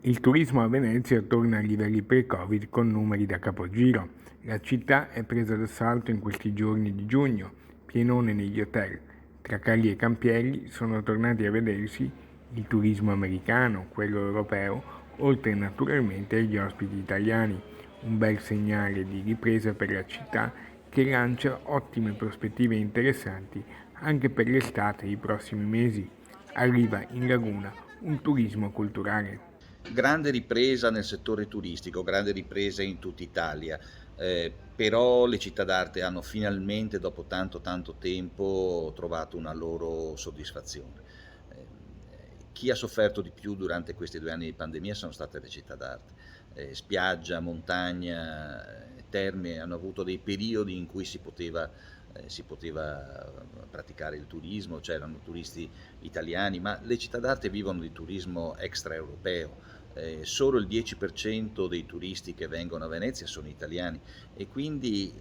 Il turismo a Venezia torna a livelli pre-Covid con numeri da capogiro. La città è presa d'assalto in questi giorni di giugno, pienone negli hotel. Tracalli e Campielli sono tornati a vedersi il turismo americano, quello europeo, oltre naturalmente agli ospiti italiani. Un bel segnale di ripresa per la città che lancia ottime prospettive interessanti anche per l'estate e i prossimi mesi. Arriva in Laguna un turismo culturale. Grande ripresa nel settore turistico, grande ripresa in tutta Italia, però le città d'arte hanno finalmente, dopo tanto tempo, trovato una loro soddisfazione. Chi ha sofferto di più durante questi 2 anni di pandemia sono state le città d'arte. Spiaggia, montagna, terme hanno avuto dei periodi in cui si poteva praticare il turismo, c'erano turisti italiani, ma le città d'arte vivono di turismo extraeuropeo. Solo il 10% dei turisti che vengono a Venezia sono italiani e quindi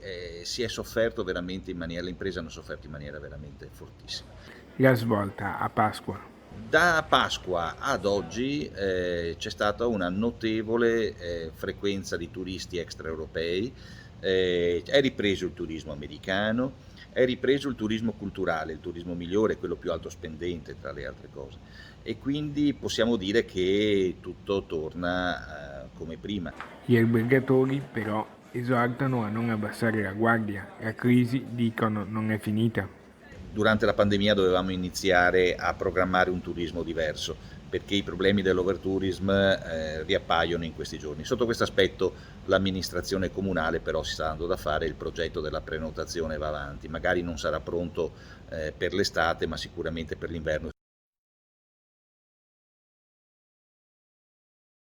si è sofferto veramente le imprese hanno sofferto in maniera veramente fortissima. La svolta a Pasqua. Da Pasqua ad oggi c'è stata una notevole frequenza di turisti extraeuropei, è ripreso il turismo americano, è ripreso il turismo culturale, il turismo migliore, quello più alto spendente tra le altre cose, e quindi possiamo dire che tutto torna come prima. Gli albergatori però esortano a non abbassare la guardia. La crisi, dicono, non è finita. Durante la pandemia dovevamo iniziare a programmare un turismo diverso, perché i problemi dell'overtourism riappaiono in questi giorni. Sotto questo aspetto l'amministrazione comunale però si sta dando da fare, il progetto della prenotazione va avanti, magari non sarà pronto per l'estate, ma sicuramente per l'inverno